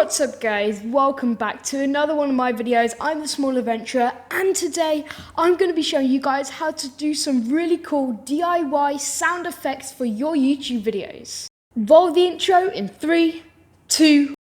What's up guys, welcome back to another one of my videos. I'm the Small Adventurer and today I'm going to be showing you guys how to do some really cool DIY sound effects for your YouTube videos. Roll the intro in 3, 2,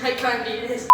I can't do this.